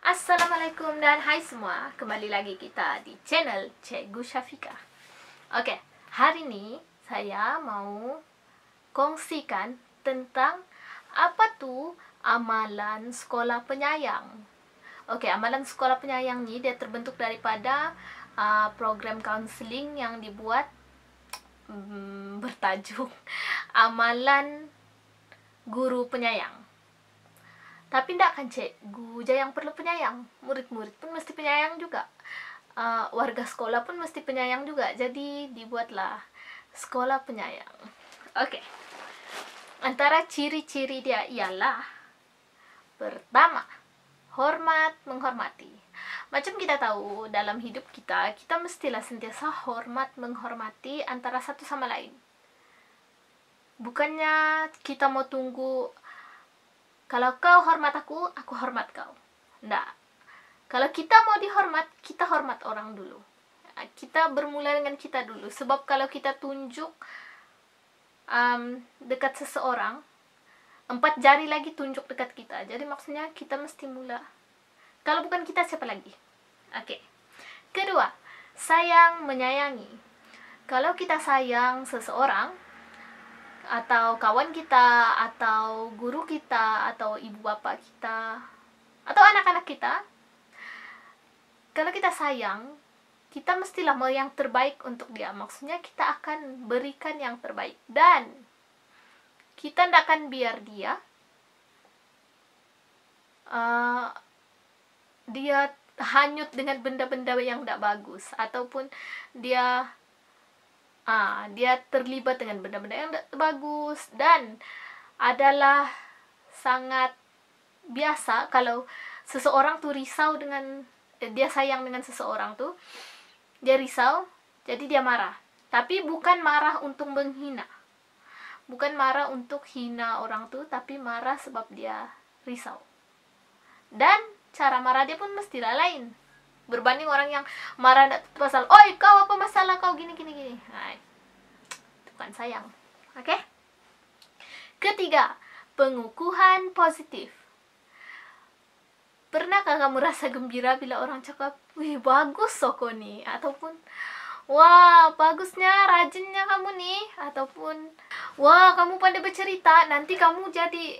Assalamualaikum dan hai semua. Kembali lagi kita di channel Cikgu Syafiqah. Oke, hari ini saya mau kongsikan tentang apa tuh amalan sekolah penyayang. Oke, amalan sekolah penyayang ini dia terbentuk daripada program counseling yang dibuat bertajuk Amalan Guru Penyayang. Tapi ndak kan cikgu aja yang perlu penyayang, murid-murid pun mesti penyayang juga, warga sekolah pun mesti penyayang juga. Jadi dibuatlah sekolah penyayang. Oke, antara ciri-ciri dia ialah pertama, hormat menghormati. Macam kita tahu dalam hidup kita mestilah sentiasa hormat menghormati antara satu sama lain. Bukannya kita mau tunggu kalau kau hormat aku hormat kau. Nggak. Kalau kita mau dihormat, kita hormat orang dulu. Kita bermula dengan kita dulu. Sebab kalau kita tunjuk dekat seseorang, 4 jari lagi tunjuk dekat kita. Jadi maksudnya kita mesti mula. Kalau bukan kita, siapa lagi? Oke. Kedua, sayang menyayangi. Kalau kita sayang seseorang, atau kawan kita, atau guru kita, atau ibu bapak kita, atau anak-anak kita, kalau kita sayang, kita mestilah mau yang terbaik untuk dia. Maksudnya kita akan berikan yang terbaik. Dan kita tidak akan biar dia hanyut dengan benda-benda yang tidak bagus, ataupun dia terlibat dengan benda-benda yang tidak bagus. Dan adalah sangat biasa kalau seseorang tuh risau dengan dia sayang dengan seseorang tuh, dia risau, jadi dia marah. Tapi bukan marah untuk menghina, bukan marah untuk hina orang tuh, tapi marah sebab dia risau. Dan cara marah dia pun mestilah lain berbanding orang yang marah pasal, oi kau apa masalah kau gini. Nah, itu kan sayang. Oke? Ketiga, pengukuhan positif. Pernahkah kamu rasa gembira bila orang cakap, wih bagus soko nih, ataupun wah bagusnya, rajinnya kamu nih, ataupun wah kamu pandai bercerita, nanti kamu jadi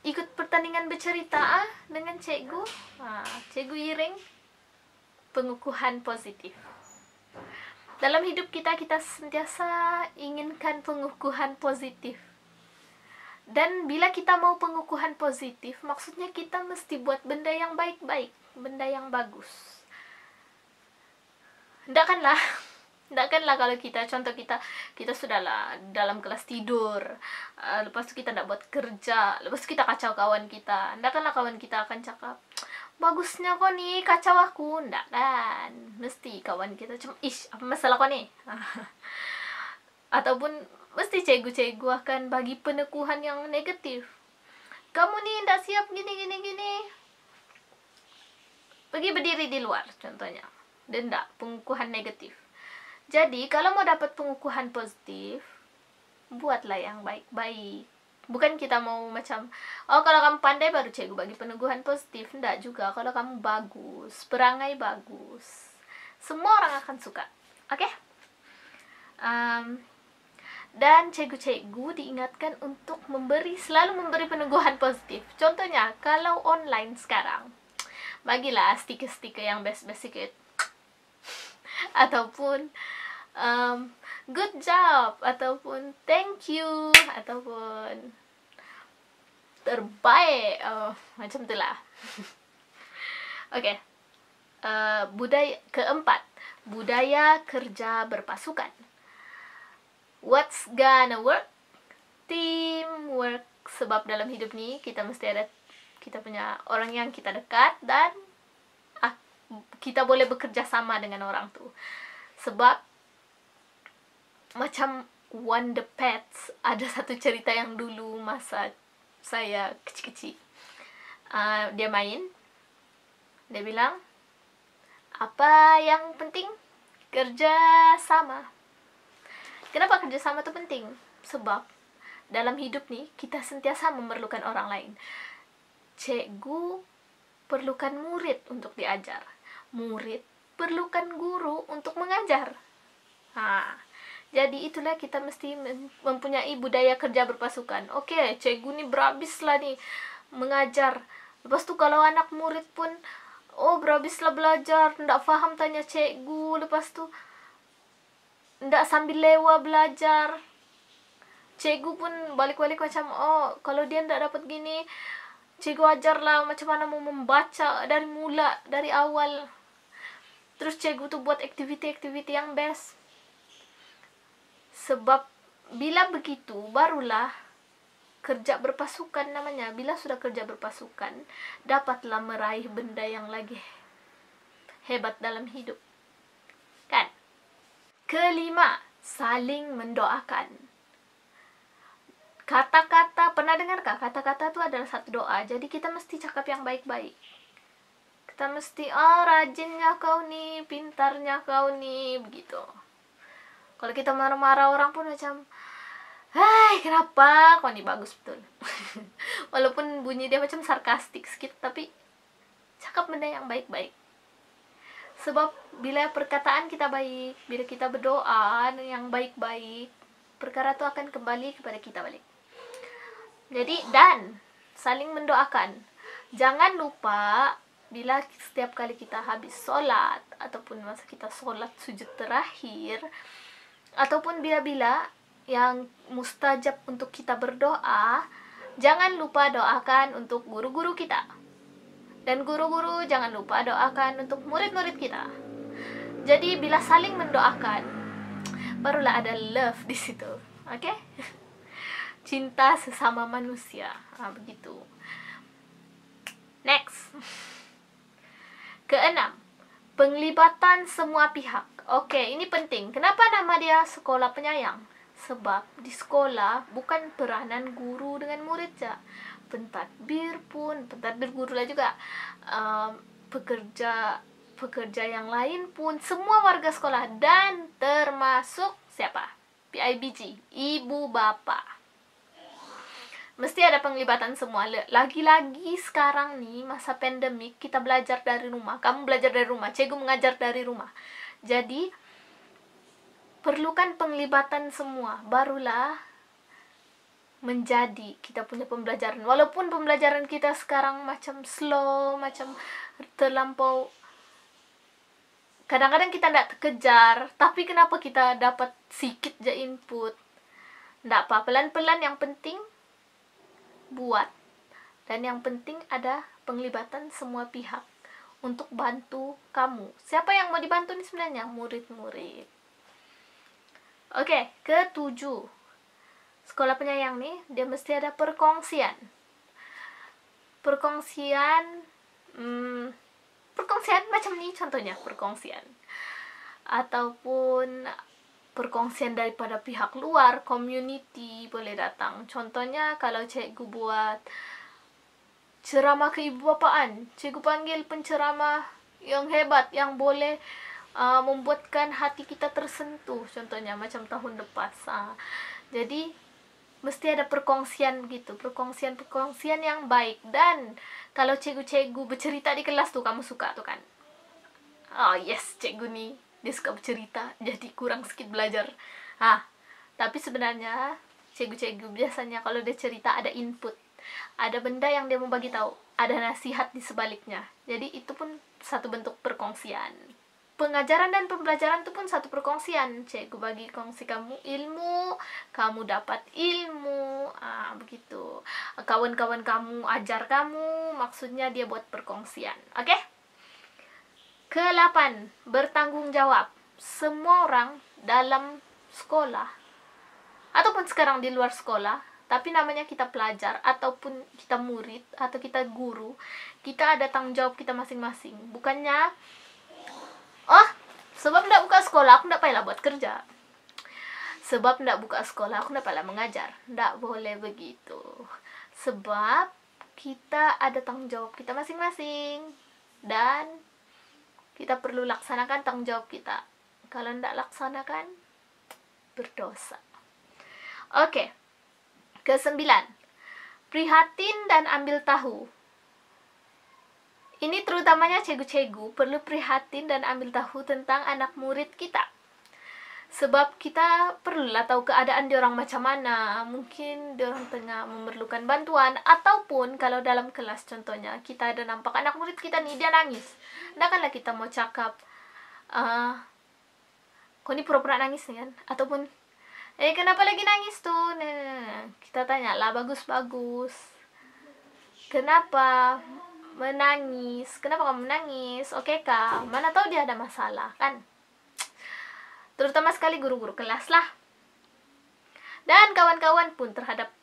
ikut pertandingan bercerita dengan cikgu, cikgu Iring. Pengukuhan positif. Dalam hidup kita sentiasa inginkan pengukuhan positif. Dan bila kita mau pengukuhan positif, maksudnya kita mesti buat benda yang baik-baik, benda yang bagus. Ndakkanlah kalau contoh kita sudahlah dalam kelas tidur, lepas itu kita tidak buat kerja, lepas itu kita kacau kawan kita. Ndakkanlah kawan kita akan cakap, bagusnya kok nih kacau aku. Ndak kan, mesti kawan kita cuma apa masalah kok nih. Ataupun mesti cikgu akan bagi peneguhan yang negatif. Kamu nih ndak siap gini, pergi berdiri di luar contohnya. Dan ndak, pengukuhan negatif. Jadi kalau mau dapat pengukuhan positif, buatlah yang baik-baik. Bukan kita mau macam, oh kalau kamu pandai baru cikgu bagi peneguhan positif. Nggak juga. Kalau kamu bagus, perangai bagus, semua orang akan suka. Oke? Dan cikgu-cikgu diingatkan untuk selalu memberi peneguhan positif. Contohnya, kalau online sekarang, bagilah stiker-stiker yang best sedikit. Ataupun good job, ataupun thank you, ataupun terbaik, macam itulah. Oke. Keempat, budaya kerja berpasukan. What's gonna work? Teamwork. Sebab dalam hidup nih kita mesti ada, kita punya orang yang kita dekat, dan kita boleh bekerja sama dengan orang tuh. Sebab macam Wonder Pets, ada satu cerita yang dulu masa saya kecil-kecil, dia main, dia bilang, apa yang penting? Kerja sama. Kenapa kerja sama itu penting? Sebab dalam hidup nih kita sentiasa memerlukan orang lain. Cikgu perlukan murid untuk diajar. Murid perlukan guru untuk mengajar. Jadi itulah kita mesti mempunyai budaya kerja berpasukan. Oke, cikgu nih berhabis lah nih mengajar. Lepas tu kalau anak murid pun, berhabis lah belajar, ndak faham tanya cikgu. Lepas tu ndak sambil lewa belajar. Cikgu pun balik-balik macam, kalau dia ndak dapat gini, cikgu ajarlah macam mana mau membaca dari mula, dari awal. Terus cikgu tuh buat aktiviti-aktiviti yang best. Sebab bila begitu barulah kerja berpasukan namanya. Bila sudah kerja berpasukan, dapatlah meraih benda yang lagi hebat dalam hidup. Kan? Kelima, saling mendoakan. Kata-kata, pernah dengarkah? Kata-kata itu adalah satu doa. Jadi kita mesti cakap yang baik-baik. Kita mesti, rajinnya kau nih, pintarnya kau nih, begitu. Kalau kita marah-marah orang pun macam, hai kenapa kau nih bagus betul. Walaupun bunyi dia macam sarkastik sedikit, tapi cakap benda yang baik-baik. Sebab bila perkataan kita baik, bila kita berdoa yang baik-baik, perkara itu akan kembali kepada kita balik. Jadi, dan saling mendoakan. Jangan lupa bila setiap kali kita habis sholat, ataupun masa kita sholat sujud terakhir, ataupun bila-bila yang mustajab untuk kita berdoa, jangan lupa doakan untuk guru-guru kita. Dan guru-guru jangan lupa doakan untuk murid-murid kita. Jadi bila saling mendoakan, barulah ada love di situ. Oke? Cinta sesama manusia. Begitu. Next. Keenam, penglibatan semua pihak. Oke, ini penting. Kenapa nama dia sekolah penyayang? Sebab di sekolah bukan peranan guru dengan murid saja. Pentadbir guru lah juga. Pekerja yang lain pun, semua warga sekolah, dan termasuk siapa? PIBG, ibu bapa. Mesti ada penglibatan semua. Lagi-lagi sekarang nih masa pandemik, kita belajar dari rumah. Kamu belajar dari rumah, cikgu mengajar dari rumah. Jadi perlukan penglibatan semua, barulah menjadi kita punya pembelajaran. Walaupun pembelajaran kita sekarang macam slow, macam terlampau, kadang-kadang kita tidak terkejar, tapi kenapa kita dapat sedikit je input? Tidak apa, pelan-pelan, yang penting buat. Dan yang penting ada penglibatan semua pihak untuk bantu kamu. Siapa yang mau dibantu nih sebenarnya? Murid-murid. Oke, ketujuh. Sekolah penyayang nih, dia mesti ada perkongsian. Perkongsian macam ini contohnya, perkongsian. Ataupun perkongsian daripada pihak luar, community boleh datang. Contohnya kalau cikgu buat ceramah keibu-bapaan, cikgu panggil penceramah yang hebat, yang boleh membuatkan hati kita tersentuh, contohnya macam tahun lepas. Jadi mesti ada perkongsian begitu, perkongsian yang baik. Dan kalau cikgu-cikgu bercerita di kelas tuh, kamu suka tuh kan? Yes, cikgu nih dia suka bercerita, jadi kurang sedikit belajar. Tapi sebenarnya cikgu-cikgu biasanya kalau dia cerita ada input, ada benda yang dia mau bagi tahu, ada nasihat di sebaliknya. Jadi itu pun satu bentuk perkongsian. Pengajaran dan pembelajaran itu pun satu perkongsian. Cikgu bagi kongsi kamu ilmu, kamu dapat ilmu, begitu. Kawan-kawan kamu ajar kamu, maksudnya dia buat perkongsian. Oke? Ke-8, bertanggung jawab. Semua orang dalam sekolah, ataupun sekarang di luar sekolah, tapi namanya kita pelajar, ataupun kita murid, atau kita guru, kita ada tanggung jawab kita masing-masing. Bukannya, sebab tidak buka sekolah, aku tidak payahlah buat kerja. Sebab tidak buka sekolah, aku tidak payahlah mengajar. Tidak boleh begitu. Sebab kita ada tanggung jawab kita masing-masing. Dan kita perlu laksanakan tanggung jawab kita. Kalau tidak laksanakan, berdosa. Oke. Ke-9, prihatin dan ambil tahu. Ini terutamanya cegu-cegu perlu prihatin dan ambil tahu tentang anak murid kita. Sebab kita perlulah tahu keadaan diorang macam mana. Mungkin diorang tengah memerlukan bantuan, ataupun kalau dalam kelas contohnya kita ada nampak anak murid kita nih dia nangis. Tidakkanlah kita mau cakap, kau ini pura-pura nangis nih kan? Ataupun, kenapa lagi nangis tuh? Nah, kita tanya lah bagus-bagus. Kenapa menangis? Kenapa kamu menangis? Oke kah? Mana tahu dia ada masalah kan? Terutama sekali guru-guru kelas lah. Dan kawan-kawan pun terhadap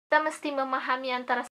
kita mesti memahami antara